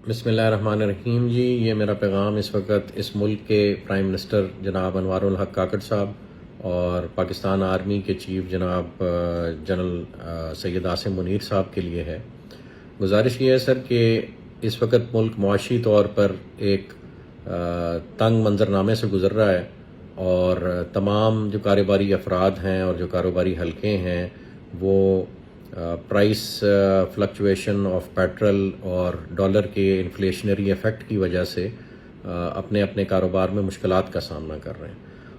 بسم اللہ الرحمن الرحیم جی، یہ میرا پیغام اس وقت اس ملک کے پرائم منسٹر جناب انوار الحق کاکڑ صاحب اور پاکستان آرمی کے چیف جناب جنرل سید عاصم منیر صاحب کے لیے ہے۔ گزارش یہ ہے سر کہ اس وقت ملک معاشی طور پر ایک تنگ منظرنامے سے گزر رہا ہے، اور تمام جو کاروباری افراد ہیں اور جو کاروباری حلقے ہیں وہ پرائس فلکچویشن آف پیٹرول اور ڈالر کے انفلیشنری ایفیکٹ کی وجہ سے اپنے اپنے کاروبار میں مشکلات کا سامنا کر رہے ہیں،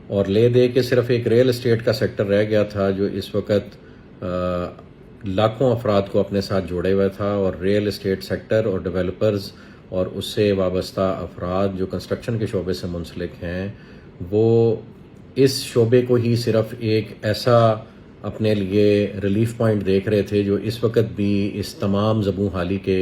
اور لے دے کے صرف ایک ریل اسٹیٹ کا سیکٹر رہ گیا تھا جو اس وقت لاکھوں افراد کو اپنے ساتھ جوڑے ہوئے تھا، اور ریل اسٹیٹ سیکٹر اور ڈیولپرز اور اس سے وابستہ افراد جو کنسٹرکشن کے شعبے سے منسلک ہیں وہ اس شعبے کو ہی صرف ایک ایسا اپنے لیے ریلیف پوائنٹ دیکھ رہے تھے جو اس وقت بھی اس تمام زبوں حالی کے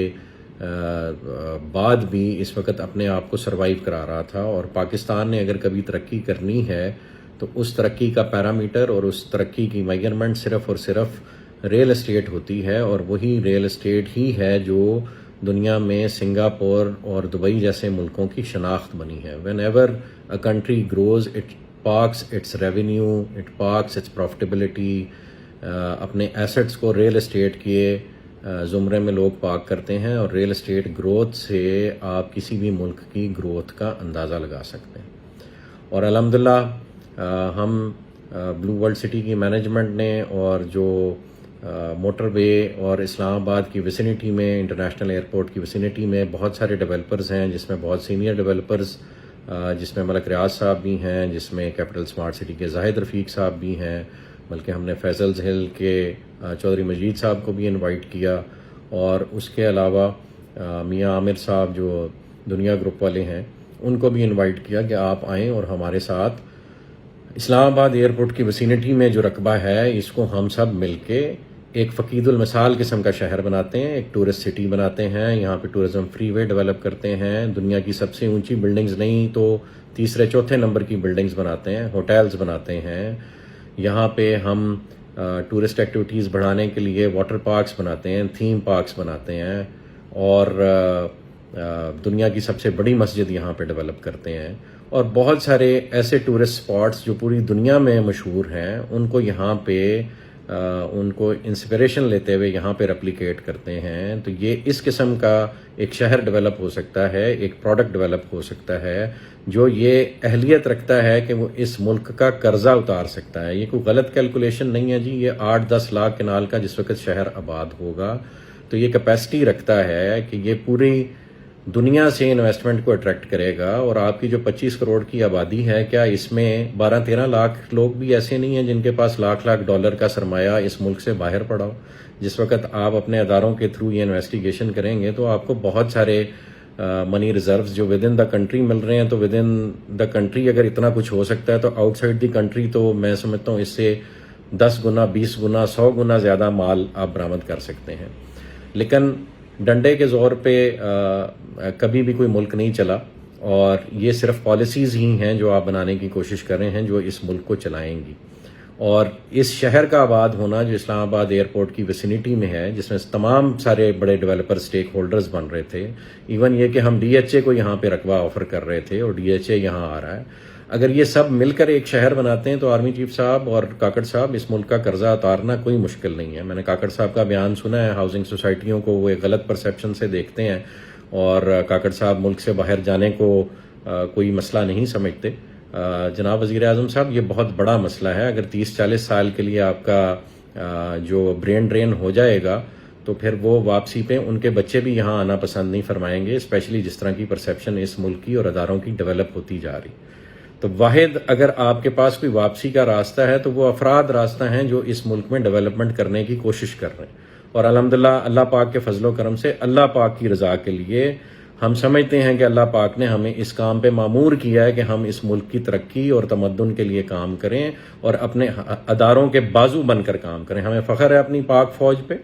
بعد بھی اس وقت اپنے آپ کو سروائیو کرا رہا تھا۔ اور پاکستان نے اگر کبھی ترقی کرنی ہے تو اس ترقی کا پیرامیٹر اور اس ترقی کی میجرمنٹ صرف اور صرف ریل اسٹیٹ ہوتی ہے، اور وہی ریل اسٹیٹ ہی ہے جو دنیا میں سنگاپور اور دبئی جیسے ملکوں کی شناخت بنی ہے۔ Whenever a country grows it parks its revenue, it parks its profitability, اپنے ایسٹس کو ریل اسٹیٹ کے زمرے میں لوگ پارک کرتے ہیں، اور ریل اسٹیٹ گروتھ سے آپ کسی بھی ملک کی گروتھ کا اندازہ لگا سکتے ہیں۔ اور الحمدللہ ہم بلو ورلڈ سٹی کی مینجمنٹ نے اور جو موٹر وے اور اسلام آباد کی ویسینٹی میں، انٹرنیشنل ایئرپورٹ کی ویسینٹی میں بہت سارے ڈیولپرز ہیں، جس میں بہت سینئر ڈیولپرز، جس میں ملک ریاض صاحب بھی ہیں، جس میں کیپٹل سمارٹ سٹی کے زاہد رفیق صاحب بھی ہیں، بلکہ ہم نے فیصلز ہل کے چودھری مجید صاحب کو بھی انوائٹ کیا، اور اس کے علاوہ میاں عامر صاحب جو دنیا گروپ والے ہیں ان کو بھی انوائٹ کیا کہ آپ آئیں اور ہمارے ساتھ اسلام آباد ایئرپورٹ کی ویسینٹی میں جو رقبہ ہے اس کو ہم سب مل کے ایک فقید المثال قسم کا شہر بناتے ہیں، ایک ٹورسٹ سٹی بناتے ہیں، یہاں پہ ٹورزم فری وے ڈیولپ کرتے ہیں، دنیا کی سب سے اونچی بلڈنگز نہیں تو تیسرے چوتھے نمبر کی بلڈنگز بناتے ہیں، ہوٹلز بناتے ہیں، یہاں پہ ہم ٹورسٹ ایکٹیویٹیز بڑھانے کے لیے واٹر پارکس بناتے ہیں، تھیم پارکس بناتے ہیں، اور دنیا کی سب سے بڑی مسجد یہاں پہ ڈیولپ کرتے ہیں، اور بہت سارے ایسے ٹورسٹ سپاٹس جو پوری دنیا میں مشہور ہیں ان کو یہاں پہ ان کو انسپریشن لیتے ہوئے یہاں پہ ریپلیکیٹ کرتے ہیں۔ تو یہ اس قسم کا ایک شہر ڈیولپ ہو سکتا ہے، ایک پروڈکٹ ڈیولپ ہو سکتا ہے جو یہ اہلیت رکھتا ہے کہ وہ اس ملک کا قرضہ اتار سکتا ہے۔ یہ کوئی غلط کیلکولیشن نہیں ہے جی، یہ 8-10 لاکھ کنال کا جس وقت شہر آباد ہوگا تو یہ کیپیسٹی رکھتا ہے کہ یہ پوری دنیا سے انویسٹمنٹ کو اٹریکٹ کرے گا۔ اور آپ کی جو 25 کروڑ کی آبادی ہے، کیا اس میں 12-13 لاکھ لوگ بھی ایسے نہیں ہیں جن کے پاس لاکھ ڈالر کا سرمایہ اس ملک سے باہر پڑا ہو؟ جس وقت آپ اپنے اداروں کے تھرو یہ انویسٹیگیشن کریں گے تو آپ کو بہت سارے منی ریزروز جو ود ان دا کنٹری مل رہے ہیں، تو ود ان دا کنٹری اگر اتنا کچھ ہو سکتا ہے تو آؤٹ سائڈ دی کنٹری تو میں سمجھتا ہوں اس سے 10 گنا، 20 گنا، 100 گنا زیادہ مال آپ برآمد کر سکتے ہیں۔ لیکن ڈنڈے کے زور پہ کبھی بھی کوئی ملک نہیں چلا، اور یہ صرف پالیسیز ہی ہیں جو آپ بنانے کی کوشش کر رہے ہیں جو اس ملک کو چلائیں گی۔ اور اس شہر کا آباد ہونا جو اسلام آباد ایئرپورٹ کی ویسینٹی میں ہے، جس میں تمام سارے بڑے ڈیولپر سٹیک ہولڈرز بن رہے تھے، ایون یہ کہ ہم ڈی ایچ اے کو یہاں پہ رقبہ آفر کر رہے تھے اور ڈی ایچ اے یہاں آ رہا ہے، اگر یہ سب مل کر ایک شہر بناتے ہیں تو آرمی چیف صاحب اور کاکڑ صاحب اس ملک کا قرضہ اتارنا کوئی مشکل نہیں ہے۔ میں نے کاکڑ صاحب کا بیان سنا ہے، ہاؤسنگ سوسائٹیوں کو وہ ایک غلط پرسیپشن سے دیکھتے ہیں، اور کاکڑ صاحب ملک سے باہر جانے کو کوئی مسئلہ نہیں سمجھتے۔ جناب وزیر اعظم صاحب، یہ بہت بڑا مسئلہ ہے۔ اگر 30-40 سال کے لیے آپ کا جو برین ڈرین ہو جائے گا تو پھر وہ واپسی پہ ان کے بچے بھی یہاں آنا پسند نہیں فرمائیں گے، اسپیشلی جس طرح کی پرسیپشن اس ملک کی اور اداروں کی ڈیولپ ہوتی جا رہی۔ تو واحد اگر آپ کے پاس کوئی واپسی کا راستہ ہے تو وہ افراد راستہ ہیں جو اس ملک میں ڈیولپمنٹ کرنے کی کوشش کر رہے ہیں، اور الحمدللہ اللہ پاک کے فضل و کرم سے اللہ پاک کی رضا کے لیے ہم سمجھتے ہیں کہ اللہ پاک نے ہمیں اس کام پہ مامور کیا ہے کہ ہم اس ملک کی ترقی اور تمدن کے لیے کام کریں اور اپنے اداروں کے بازو بن کر کام کریں۔ ہمیں فخر ہے اپنی پاک فوج پہ،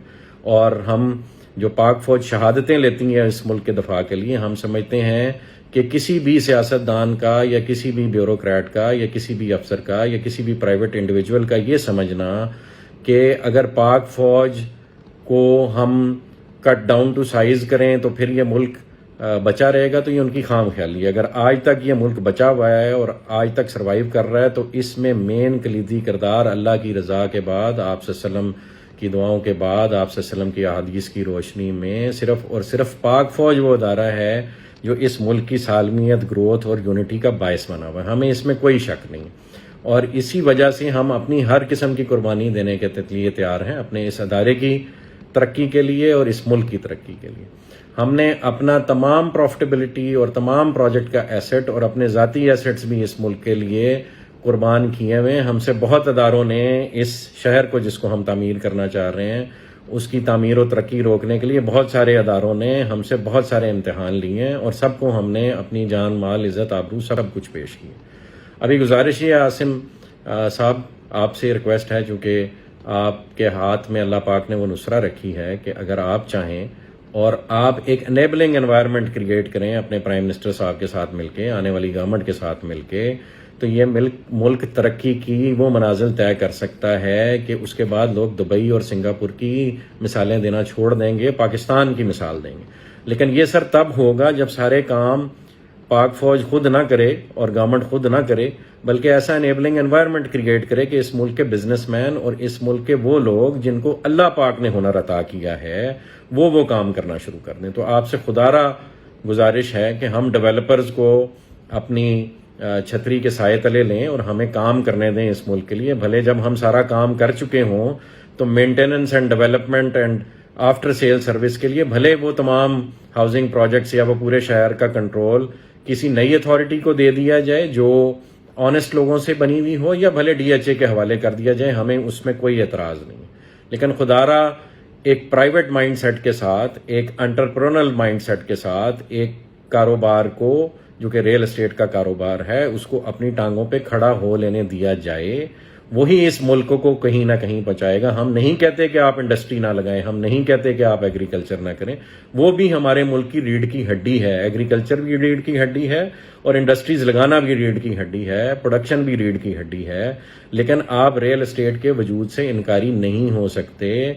اور ہم جو پاک فوج شہادتیں لیتی ہیں اس ملک کے دفاع کے لیے، ہم سمجھتے ہیں کہ کسی بھی سیاستدان کا یا کسی بھی بیوروکریٹ کا یا کسی بھی افسر کا یا کسی بھی پرائیویٹ انڈیویجول کا یہ سمجھنا کہ اگر پاک فوج کو ہم کٹ ڈاؤن ٹو سائز کریں تو پھر یہ ملک بچا رہے گا تو یہ ان کی خام خیالی ہے. اگر آج تک یہ ملک بچا ہوا ہے اور آج تک سروائیو کر رہا ہے تو اس میں مین کلیدی کردار اللہ کی رضا کے بعد، آپ صلی اللہ علیہ وسلم کی دعاؤں کے بعد، آپ صلی اللہ علیہ وسلم کی احادیث کی روشنی میں صرف اور صرف پاک فوج وہ ادارہ ہے جو اس ملک کی سالمیت، گروتھ اور یونٹی کا باعث بنا ہوا ہے. ہمیں اس میں کوئی شک نہیں، اور اسی وجہ سے ہم اپنی ہر قسم کی قربانی دینے کے لیے تیار ہیں اپنے اس ادارے کی ترقی کے لیے اور اس ملک کی ترقی کے لیے. ہم نے اپنا تمام پروفٹیبلٹی اور تمام پروجیکٹ کا ایسٹ اور اپنے ذاتی ایسٹس بھی اس ملک کے لیے قربان کیے ہوئے. ہم سے بہت اداروں نے اس شہر کو، جس کو ہم تعمیر کرنا چاہ رہے ہیں، اس کی تعمیر و ترقی روکنے کے لیے بہت سارے اداروں نے ہم سے بہت سارے امتحان لیے ہیں، اور سب کو ہم نے اپنی جان، مال، عزت، آبرو سب کچھ پیش کیے. ابھی گزارش ہے عاصم صاحب، آپ سے ریکویسٹ ہے، چونکہ آپ کے ہاتھ میں اللہ پاک نے وہ نصرہ رکھی ہے کہ اگر آپ چاہیں اور آپ ایک انیبلنگ انوائرمنٹ کریٹ کریں اپنے پرائم منسٹر صاحب کے ساتھ مل کے، آنے والی گورنمنٹ کے ساتھ مل کے، تو یہ ملک ترقی کی وہ منازل طے کر سکتا ہے کہ اس کے بعد لوگ دبئی اور سنگاپور کی مثالیں دینا چھوڑ دیں گے، پاکستان کی مثال دیں گے. لیکن یہ سر تب ہوگا جب سارے کام پاک فوج خود نہ کرے اور گورنمنٹ خود نہ کرے، بلکہ ایسا انیبلنگ انوائرمنٹ کریٹ کرے کہ اس ملک کے بزنس مین اور اس ملک کے وہ لوگ جن کو اللہ پاک نے ہنر عطا کیا ہے وہ کام کرنا شروع کر دیں. تو آپ سے خدارہ گزارش ہے کہ ہم ڈیولپرز کو اپنی چھتری کے سائے تلے لیں اور ہمیں کام کرنے دیں اس ملک کے لیے. بھلے جب ہم سارا کام کر چکے ہوں تو maintenance and development and after sale service کے لیے بھلے وہ تمام ہاؤسنگ پروجیکٹس یا وہ پورے شہر کا کنٹرول کسی نئی اتھارٹی کو دے دیا جائے جو آنےسٹ لوگوں سے بنی ہوئی ہو، یا بھلے ڈی ایچ اے کے حوالے کر دیا جائے، ہمیں اس میں کوئی اعتراض نہیں. لیکن خدارہ ایک پرائیویٹ مائنڈ سیٹ کے ساتھ، ایک انٹرپرونل مائنڈ سیٹ کے ساتھ، ایک کاروبار کو جو کہ ریل اسٹیٹ کا کاروبار ہے اس کو اپنی ٹانگوں پہ کھڑا ہو لینے دیا جائے. وہی اس ملک کو کہیں نہ کہیں پہنچائے گا. ہم نہیں کہتے کہ آپ انڈسٹری نہ لگائیں، ہم نہیں کہتے کہ آپ ایگریکلچر نہ کریں، وہ بھی ہمارے ملک کی ریڑھ کی ہڈی ہے. ایگریکلچر بھی ریڑھ کی ہڈی ہے اور انڈسٹریز لگانا بھی ریڑھ کی ہڈی ہے، پروڈکشن بھی ریڑھ کی ہڈی ہے. لیکن آپ ریل اسٹیٹ کے وجود سے انکاری نہیں ہو سکتے.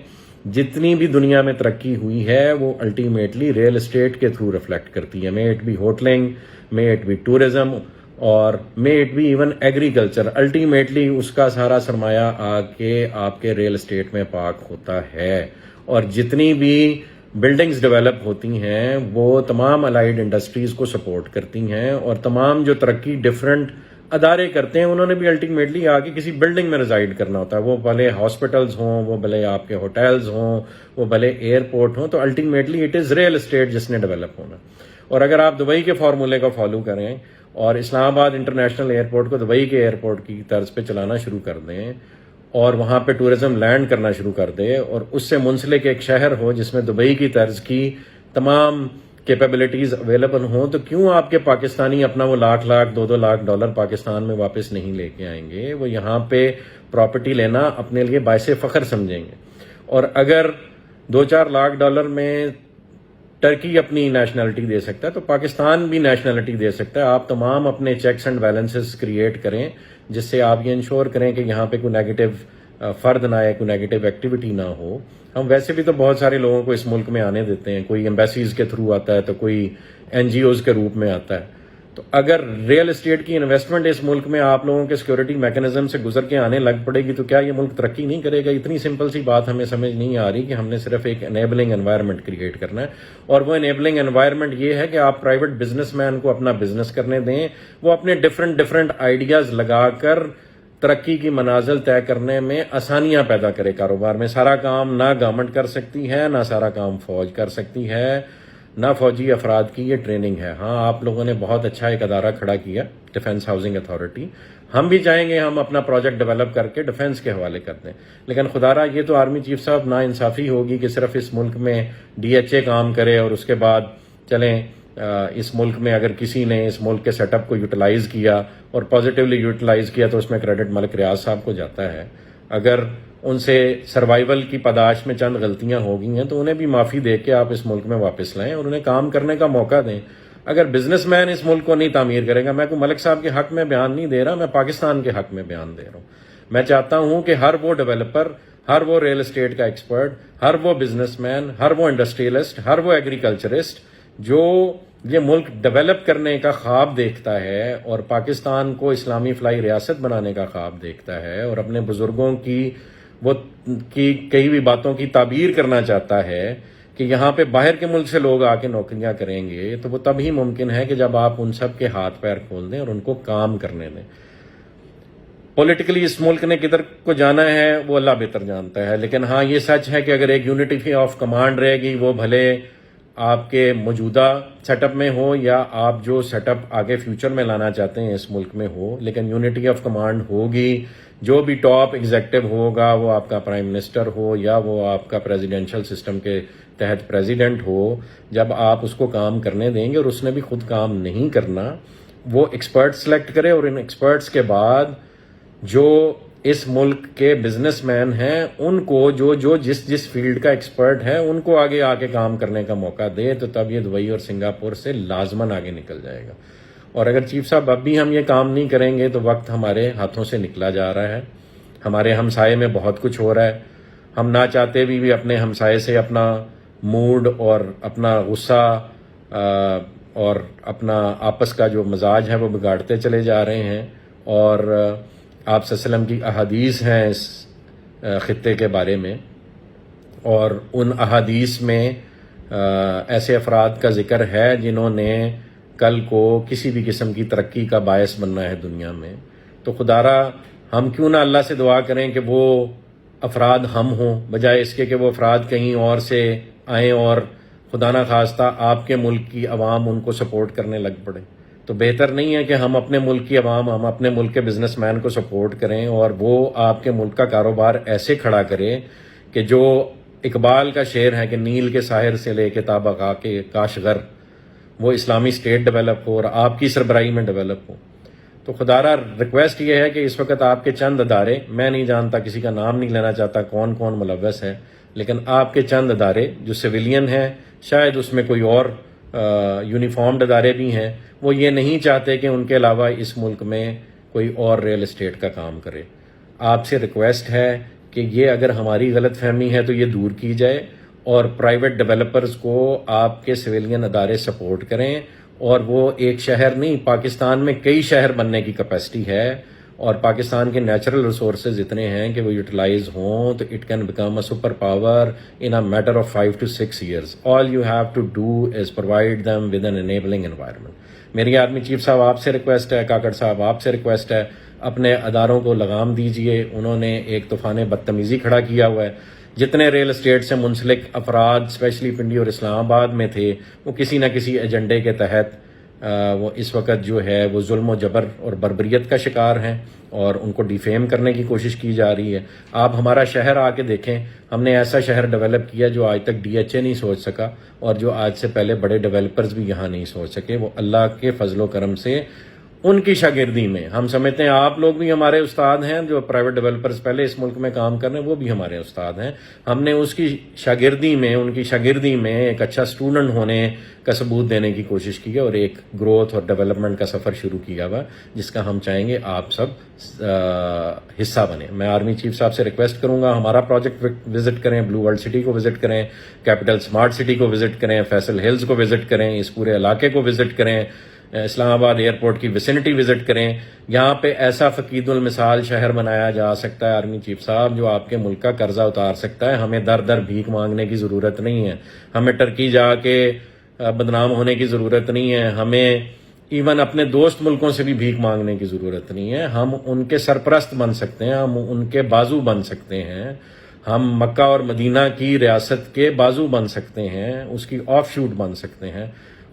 جتنی بھی دنیا میں ترقی ہوئی ہے وہ الٹیمیٹلی ریل اسٹیٹ کے تھرو ریفلیکٹ کرتی ہے. May it be hoteling, may it be tourism, اور may it be even agriculture. Ultimately اس کا سارا سرمایہ آ کے آپ کے ریل اسٹیٹ میں پارک ہوتا ہے. اور جتنی بھی بلڈنگز ڈیولپ ہوتی ہیں وہ تمام الائیڈ انڈسٹریز کو سپورٹ کرتی ہیں، اور تمام جو ترقی ڈفرینٹ ادارے کرتے ہیں انہوں نے بھی الٹیمیٹلی آ کے کسی بلڈنگ میں ریزائڈ کرنا ہوتا ہے. وہ بھلے ہاسپٹلز ہوں، وہ بھلے آپ کے ہوٹلز ہوں، وہ بھلے ایئرپورٹ ہوں، تو ultimately it is real estate جس نے ڈیولپ ہونا. اور اگر آپ دبئی کے فارمولے کو فالو کریں اور اسلام آباد انٹرنیشنل ایئرپورٹ کو دبئی کے ایئرپورٹ کی طرز پہ چلانا شروع کر دیں اور وہاں پہ ٹورزم لینڈ کرنا شروع کر دے، اور اس سے منسلک ایک شہر ہو جس میں دبئی کی طرز کی تمام کیپیبلٹیز اویلیبل ہوں، تو کیوں آپ کے پاکستانی اپنا وہ لاکھ $2 لاکھ پاکستان میں واپس نہیں لے کے آئیں گے؟ وہ یہاں پہ پراپرٹی لینا اپنے لیے باعث فخر سمجھیں گے. اور اگر $2-4 لاکھ میں ٹرکی اپنی نیشنلٹی دے سکتا ہے تو پاکستان بھی نیشنلٹی دے سکتا ہے. آپ تمام اپنے چیکس اینڈ بیلنسز کریٹ کریں جس سے آپ یہ انشور کریں کہ یہاں پہ کوئی نیگیٹو فرد نہ آئے، کوئی نیگیٹو ایکٹیویٹی نہ ہو. ہم ویسے بھی تو بہت سارے لوگوں کو اس ملک میں آنے دیتے ہیں، کوئی ایمبیسیز کے تھرو آتا ہے تو کوئی این جی اوز کے روپ میں آتا ہے. تو اگر ریل اسٹیٹ کی انویسٹمنٹ اس ملک میں آپ لوگوں کے سیکورٹی میکنزم سے گزر کے آنے لگ پڑے گی تو کیا یہ ملک ترقی نہیں کرے گا؟ اتنی سمپل سی بات ہمیں سمجھ نہیں آ رہی کہ ہم نے صرف ایک انیبلنگ انوائرمنٹ کریٹ کرنا ہے. اور وہ انیبلنگ انوائرمنٹ یہ ہے کہ آپ پرائیویٹ بزنس مین کو اپنا بزنس کرنے دیں، وہ اپنے ڈفرنٹ آئیڈیاز لگا کر ترقی کی منازل طے کرنے میں آسانیاں پیدا کرے کاروبار میں. سارا کام نہ گورنمنٹ کر سکتی ہے، نہ سارا کام فوج کر سکتی ہے، نہ فوجی افراد کی یہ ٹریننگ ہے. ہاں آپ لوگوں نے بہت اچھا ایک ادارہ کھڑا کیا، ڈیفنس ہاؤسنگ اتھارٹی. ہم بھی چاہیں گے ہم اپنا پروجیکٹ ڈیولپ کر کے ڈیفنس کے حوالے کر دیں. لیکن خدارہ یہ تو آرمی چیف صاحب نا انصافی ہوگی کہ صرف اس ملک میں ڈی ایچ اے کام کرے اور اس کے بعد چلیں اس ملک میں اگر کسی نے اس ملک کے سیٹ اپ کو یوٹیلائز کیا اور پازیٹیولی یوٹیلائز کیا تو اس میں کریڈٹ ملک ریاض صاحب کو جاتا ہے. اگر ان سے سروائیول کی پاداش میں چند غلطیاں ہو گئی ہیں تو انہیں بھی معافی دے کے آپ اس ملک میں واپس لائیں اور انہیں کام کرنے کا موقع دیں. اگر بزنس مین اس ملک کو نہیں تعمیر کرے گا، میں کوئی ملک صاحب کے حق میں بیان نہیں دے رہا، میں پاکستان کے حق میں بیان دے رہا ہوں. میں چاہتا ہوں کہ ہر وہ ڈیولپر، ہر وہ ریل اسٹیٹ کا ایکسپرٹ، ہر وہ بزنس مین، ہر وہ انڈسٹریلسٹ، ہر وہ ایگریکلچرسٹ جو یہ ملک ڈیولپ کرنے کا خواب دیکھتا ہے اور پاکستان کو اسلامی فلاحی ریاست بنانے کا خواب دیکھتا ہے اور اپنے بزرگوں کی کئی بھی باتوں کی تعبیر کرنا چاہتا ہے کہ یہاں پہ باہر کے ملک سے لوگ آ کے نوکریاں کریں گے، تو وہ تب ہی ممکن ہے کہ جب آپ ان سب کے ہاتھ پیر کھول دیں اور ان کو کام کرنے دیں۔ پولیٹیکلی اس ملک نے کدھر کو جانا ہے وہ اللہ بہتر جانتا ہے، لیکن ہاں یہ سچ ہے کہ اگر ایک یونٹی آف کمانڈ رہے گی، وہ بھلے آپ کے موجودہ سیٹ اپ میں ہو یا آپ جو سیٹ اپ آگے فیوچر میں لانا چاہتے ہیں اس ملک میں ہو، لیکن یونٹی آف کمانڈ ہوگی۔ جو بھی ٹاپ ایگزیکٹو ہوگا، وہ آپ کا پرائم منسٹر ہو یا وہ آپ کا پریزیڈینشل سسٹم کے تحت پریزیڈنٹ ہو، جب آپ اس کو کام کرنے دیں گے اور اس نے بھی خود کام نہیں کرنا، وہ ایکسپرٹ سلیکٹ کرے اور ان ایکسپرٹس کے بعد جو اس ملک کے بزنس مین ہیں ان کو جو جس فیلڈ کا ایکسپرٹ ہے ان کو آگے آ کے کام کرنے کا موقع دے، تو تب یہ دبئی اور سنگاپور سے لازماً آگے نکل جائے گا۔ اور اگر چیف صاحب اب بھی ہم یہ کام نہیں کریں گے تو وقت ہمارے ہاتھوں سے نکلا جا رہا ہے۔ ہمارے ہمسائے میں بہت کچھ ہو رہا ہے، ہم نہ چاہتے بھی اپنے ہمسائے سے اپنا موڈ اور اپنا غصہ اور اپنا آپس کا جو مزاج ہے وہ بگاڑتے چلے جا رہے ہیں، اور آپ صلی اللہ علیہ وسلم کی احادیث ہیں اس خطے کے بارے میں، اور ان احادیث میں ایسے افراد کا ذکر ہے جنہوں نے کل کو کسی بھی قسم کی ترقی کا باعث بننا ہے دنیا میں۔ تو خدارا ہم کیوں نہ اللہ سے دعا کریں کہ وہ افراد ہم ہوں، بجائے اس کے کہ وہ افراد کہیں اور سے آئیں اور خدا نہ خواستہ آپ کے ملک کی عوام ان کو سپورٹ کرنے لگ پڑے۔ تو بہتر نہیں ہے کہ ہم اپنے ملک کی عوام، ہم اپنے ملک کے بزنس مین کو سپورٹ کریں اور وہ آپ کے ملک کا کاروبار ایسے کھڑا کرے کہ جو اقبال کا شعر ہے کہ نیل کے ساحر سے لے کے تابقا کے کاشغر، وہ اسلامی اسٹیٹ ڈیولپ ہو اور آپ کی سربراہی میں ڈیولپ ہو۔ تو خدارا ریکویسٹ یہ ہے کہ اس وقت آپ کے چند ادارے، میں نہیں جانتا، کسی کا نام نہیں لینا چاہتا کون کون ملوث ہے، لیکن آپ کے چند ادارے جو سویلین ہیں، شاید اس میں کوئی اور یونیفارمڈ ادارے بھی ہیں، وہ یہ نہیں چاہتے کہ ان کے علاوہ اس ملک میں کوئی اور ریل اسٹیٹ کا کام کرے۔ آپ سے ریکویسٹ ہے کہ یہ اگر ہماری غلط فہمی ہے تو یہ دور کی جائے، اور پرائیویٹ ڈیولپرز کو آپ کے سویلین ادارے سپورٹ کریں، اور وہ ایک شہر نہیں، پاکستان میں کئی شہر بننے کی کیپیسٹی ہے، اور پاکستان کے نیچرل ریسورسز اتنے ہیں کہ وہ یوٹیلائز ہوں تو it can become a super power in a matter of 5 to 6 years. All you have to do is provide them with an enabling environment. میری آرمی چیف صاحب آپ سے ریکویسٹ ہے، کاکڑ صاحب آپ سے ریکویسٹ ہے، اپنے اداروں کو لگام دیجئے۔ انہوں نے ایک طوفان بدتمیزی کھڑا کیا ہوا ہے۔ جتنے ریل اسٹیٹ سے منسلک افراد اسپیشلی پنڈی اور اسلام آباد میں تھے، وہ کسی نہ کسی ایجنڈے کے تحت وہ اس وقت جو ہے وہ ظلم و جبر اور بربریت کا شکار ہیں، اور ان کو ڈیفیم کرنے کی کوشش کی جا رہی ہے۔ آپ ہمارا شہر آ کے دیکھیں، ہم نے ایسا شہر ڈیولپ کیا جو آج تک DHA نہیں سوچ سکا، اور جو آج سے پہلے بڑے ڈیولپرز بھی یہاں نہیں سوچ سکے۔ وہ اللہ کے فضل و کرم سے ان کی شاگردی میں، ہم سمجھتے ہیں آپ لوگ بھی ہمارے استاد ہیں، جو پرائیویٹ ڈیولپرز پہلے اس ملک میں کام کر رہے ہیں وہ بھی ہمارے استاد ہیں۔ ہم نے اس کی شاگردی میں، ان کی شاگردی میں ایک اچھا اسٹوڈنٹ ہونے کا ثبوت دینے کی کوشش کی ہے، اور ایک گروتھ اور ڈیولپمنٹ کا سفر شروع کیا ہوا جس کا ہم چاہیں گے آپ سب حصہ بنیں۔ میں آرمی چیف صاحب سے ریکویسٹ کروں گا ہمارا پروجیکٹ وزٹ کریں، بلو ورلڈ سٹی کو وزٹ کریں، کیپٹل اسمارٹ سٹی کو وزٹ کریں، فیصل ہلز کو وزٹ کریں، اس پورے علاقے کو وزٹ کریں، اسلام آباد ایئرپورٹ کی ویسینٹی وزٹ کریں۔ یہاں پہ ایسا فقید المثال شہر بنایا جا سکتا ہے آرمی چیف صاحب جو آپ کے ملک کا قرضہ اتار سکتا ہے۔ ہمیں در در بھیک مانگنے کی ضرورت نہیں ہے، ہمیں ٹرکی جا کے بدنام ہونے کی ضرورت نہیں ہے، ہمیں ایون اپنے دوست ملکوں سے بھی بھیک مانگنے کی ضرورت نہیں ہے۔ ہم ان کے سرپرست بن سکتے ہیں، ہم ان کے بازو بن سکتے ہیں، ہم مکہ اور مدینہ کی ریاست کے بازو بن سکتے ہیں، اس کی آف شوٹ بن سکتے ہیں۔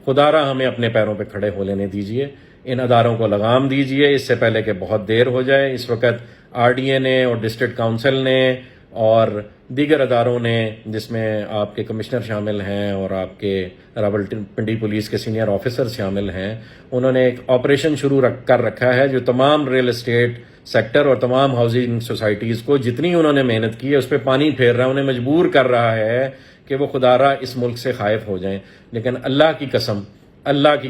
خدارا ہمیں اپنے پیروں پہ کھڑے ہو لینے دیجئے، ان اداروں کو لگام دیجئے اس سے پہلے کہ بہت دیر ہو جائے۔ اس وقت RDA نے اور ڈسٹرکٹ کونسل نے اور دیگر اداروں نے، جس میں آپ کے کمشنر شامل ہیں اور آپ کے راولپنڈی پولیس کے سینئر آفیسر شامل ہیں، انہوں نے ایک آپریشن شروع کر رکھا ہے جو تمام ریل اسٹیٹ سیکٹر اور تمام ہاؤسنگ سوسائٹیز کو جتنی انہوں نے محنت کی ہے اس پہ پانی پھیر رہا ہے، انہیں مجبور کر رہا ہے کہ وہ خدارا اس ملک سے خائف ہو جائیں۔ لیکن اللہ کی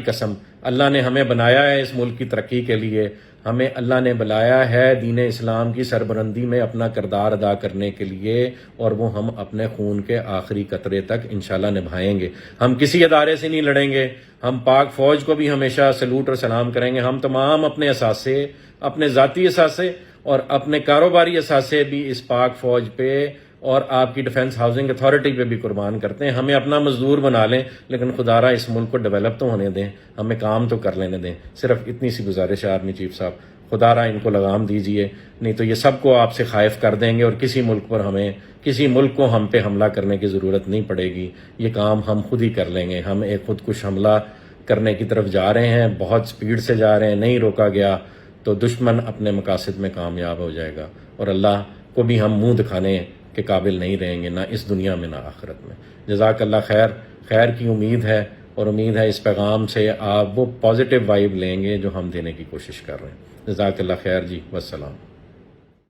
قسم، اللہ نے ہمیں بنایا ہے اس ملک کی ترقی کے لیے، ہمیں اللہ نے بلایا ہے دین اسلام کی سربلندی میں اپنا کردار ادا کرنے کے لیے، اور وہ ہم اپنے خون کے آخری قطرے تک انشاءاللہ نبھائیں گے۔ ہم کسی ادارے سے نہیں لڑیں گے، ہم پاک فوج کو بھی ہمیشہ سلوٹ اور سلام کریں گے۔ ہم تمام اپنے اثاثے، اپنے ذاتی اثاثے اور اپنے کاروباری اثاثے بھی اس پاک فوج پہ اور آپ کی ڈیفنس ہاؤسنگ اتھارٹی پہ بھی قربان کرتے ہیں۔ ہمیں اپنا مزدور بنا لیں، لیکن خدا را اس ملک کو ڈیولپ تو ہونے دیں، ہمیں کام تو کر لینے دیں۔ صرف اتنی سی گزارش ہے آرمی چیف صاحب، خدا را ان کو لگام دیجئے، نہیں تو یہ سب کو آپ سے خائف کر دیں گے، اور کسی ملک کو ہم پہ حملہ کرنے کی ضرورت نہیں پڑے گی۔ یہ کام ہم خود ہی کر لیں گے۔ ہم ایک خودکش حملہ کرنے کی طرف جا رہے ہیں، بہت سپیڈ سے جا رہے ہیں، نہیں روکا گیا تو دشمن اپنے مقاصد میں کامیاب ہو جائے گا، اور اللہ کو بھی ہم منہ دکھانے کے قابل نہیں رہیں گے، نہ اس دنیا میں نہ آخرت میں۔ جزاک اللہ خیر۔ خیر کی امید ہے، اور امید ہے اس پیغام سے آپ وہ پازیٹیو وائب لیں گے جو ہم دینے کی کوشش کر رہے ہیں۔ جزاک اللہ خیر جی، والسلام۔